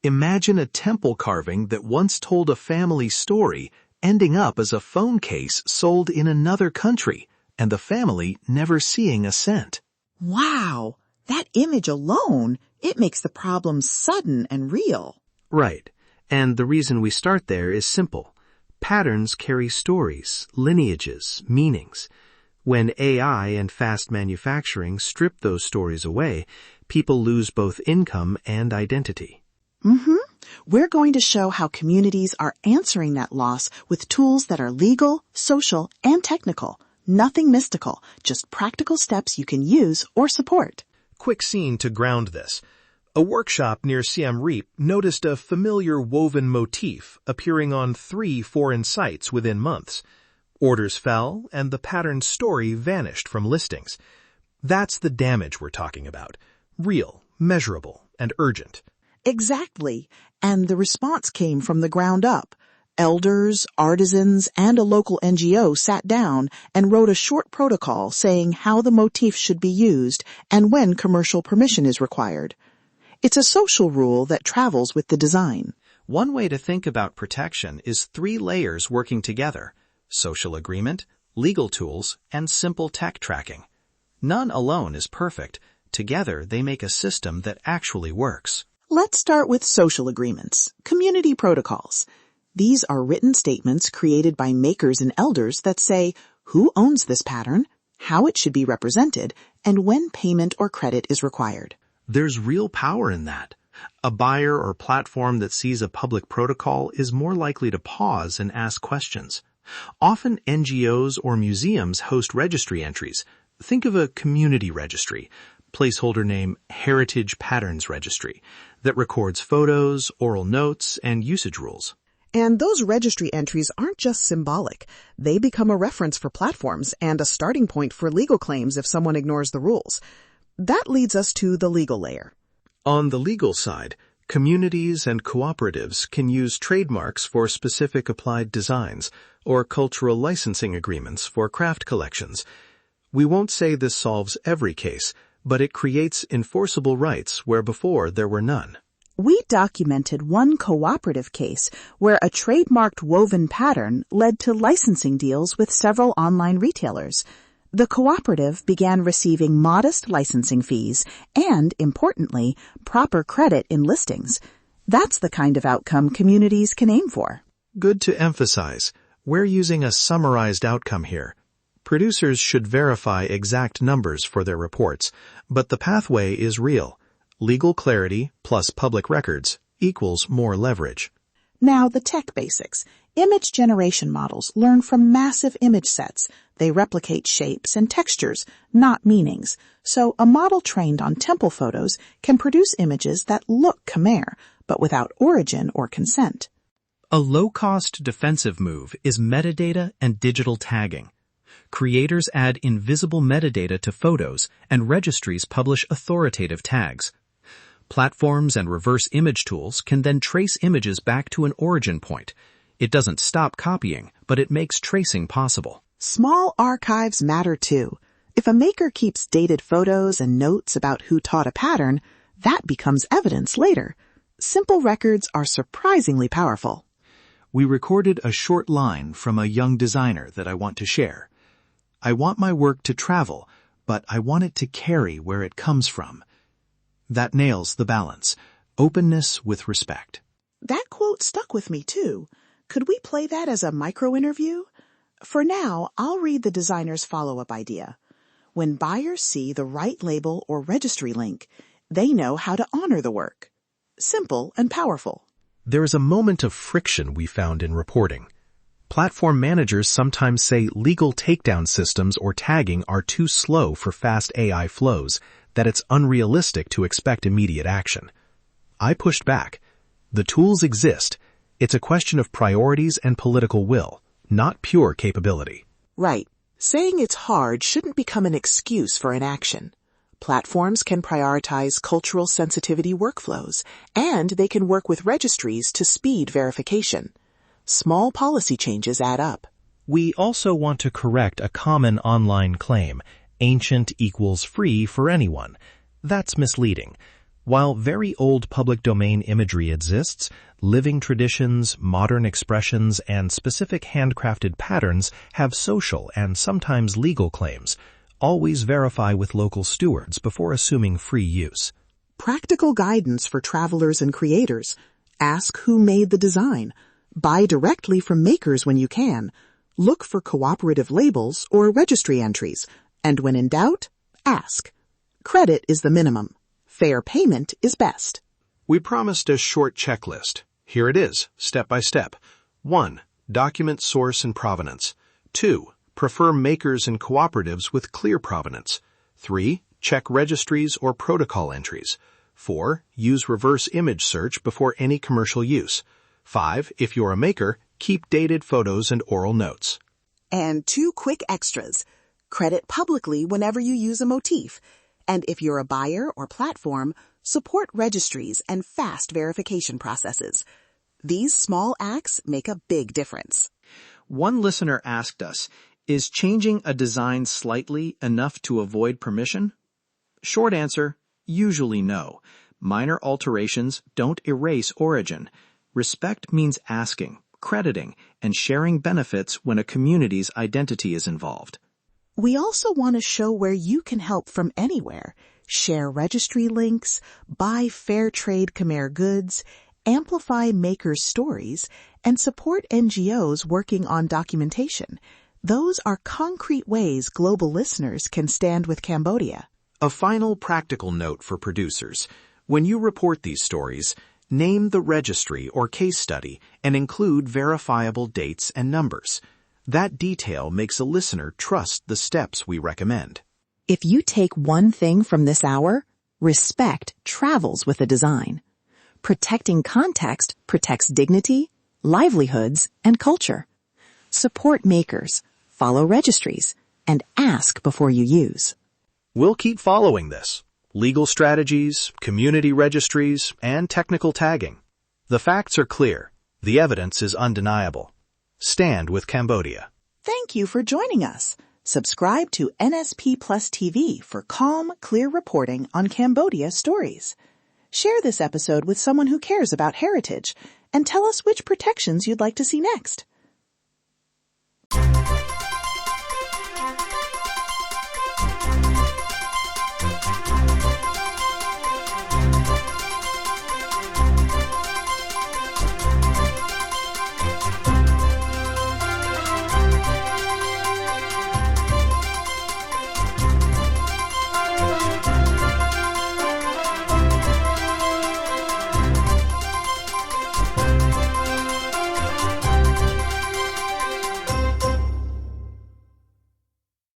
Imagine a temple carving that once told a family story ending up as a phone case sold in another country, and the family never seeing a cent. Wow! That image alone, it makes the problem sudden and real. Right. And the reason we start there is simple. Patterns carry stories, lineages, meanings. When AI and fast manufacturing strip those stories away, people lose both income and identity. We're going to show how communities are answering that loss with tools that are legal, social, and technical. Nothing mystical, just practical steps you can use or support. Quick scene to ground this. A workshop near Siem Reap noticed a familiar woven motif appearing on 3 foreign sites within months. Orders fell, and the pattern's story vanished from listings. That's the damage we're talking about. Real, measurable, and urgent. Exactly. And the response came from the ground up. Elders, artisans, and a local NGO sat down and wrote a short protocol saying how the motif should be used and when commercial permission is required. It's a social rule that travels with the design. One way to think about protection is 3 layers working together: social agreement, legal tools, and simple tech tracking. None alone is perfect. Together, they make a system that actually works. Let's start with social agreements, community protocols. These are written statements created by makers and elders that say who owns this pattern, how it should be represented, and when payment or credit is required. There's real power in that. A buyer or platform that sees a public protocol is more likely to pause and ask questions. Often NGOs or museums host registry entries. Think of a community registry, placeholder name Heritage Patterns Registry, that records photos, oral notes, and usage rules. And those registry entries aren't just symbolic. They become a reference for platforms and a starting point for legal claims if someone ignores the rules. That leads us to the legal layer. On the legal side, communities and cooperatives can use trademarks for specific applied designs or cultural licensing agreements for craft collections. We won't say this solves every case, but it creates enforceable rights where before there were none. We documented one cooperative case where a trademarked woven pattern led to licensing deals with several online retailers. The cooperative began receiving modest licensing fees and, importantly, proper credit in listings. That's the kind of outcome communities can aim for. Good to emphasize, we're using a summarized outcome here. Producers should verify exact numbers for their reports, but the pathway is real. Legal clarity plus public records equals more leverage. Now the tech basics. Image generation models learn from massive image sets. They replicate shapes and textures, not meanings. So a model trained on temple photos can produce images that look Khmer, but without origin or consent. A low-cost defensive move is metadata and digital tagging. Creators add invisible metadata to photos, and registries publish authoritative tags. Platforms and reverse image tools can then trace images back to an origin point. It doesn't stop copying, but it makes tracing possible. Small archives matter too. If a maker keeps dated photos and notes about who taught a pattern, that becomes evidence later. Simple records are surprisingly powerful. We recorded a short line from a young designer that I want to share. I want my work to travel, but I want it to carry where it comes from. That nails the balance. Openness with respect. That quote stuck with me too. Could we play that as a micro-interview? For now, I'll read the designer's follow-up idea. When buyers see the right label or registry link, they know how to honor the work. Simple and powerful. There is a moment of friction we found in reporting. Platform managers sometimes say legal takedown systems or tagging are too slow for fast AI flows, that it's unrealistic to expect immediate action. I pushed back. The tools exist. It's a question of priorities and political will, not pure capability. Right. Saying it's hard shouldn't become an excuse for inaction. Platforms can prioritize cultural sensitivity workflows, and they can work with registries to speed verification. Small policy changes add up. We also want to correct a common online claim, ancient equals free for anyone. That's misleading. While very old public domain imagery exists, living traditions, modern expressions, and specific handcrafted patterns have social and sometimes legal claims. Always verify with local stewards before assuming free use. Practical guidance for travelers and creators. Ask who made the design. Buy directly from makers when you can. Look for cooperative labels or registry entries. And when in doubt, ask. Credit is the minimum. Fair payment is best. We promised a short checklist. Here it is, step by step. 1. Document source and provenance. 2. Prefer makers and cooperatives with clear provenance. 3. Check registries or protocol entries. 4. Use reverse image search before any commercial use. 5. If you're a maker, keep dated photos and oral notes. And 2 quick extras. Credit publicly whenever you use a motif. And if you're a buyer or platform, support registries and fast verification processes. These small acts make a big difference. One listener asked us, is changing a design slightly enough to avoid permission? Short answer, usually no. Minor alterations don't erase origin. Respect means asking, crediting, and sharing benefits when a community's identity is involved. We also want to show where you can help from anywhere. Share registry links, buy fair trade Khmer goods, amplify makers' stories, and support NGOs working on documentation. Those are concrete ways global listeners can stand with Cambodia. A final practical note for producers. When you report these stories, name the registry or case study and include verifiable dates and numbers. That detail makes a listener trust the steps we recommend. If you take one thing from this hour, respect travels with a design. Protecting context protects dignity, livelihoods, and culture. Support makers, follow registries, and ask before you use. We'll keep following this. Legal strategies, community registries, and technical tagging. The facts are clear. The evidence is undeniable. Stand with Cambodia. Thank you for joining us. Subscribe to NSP Plus TV for calm, clear reporting on Cambodia stories. Share this episode with someone who cares about heritage and tell us which protections you'd like to see next.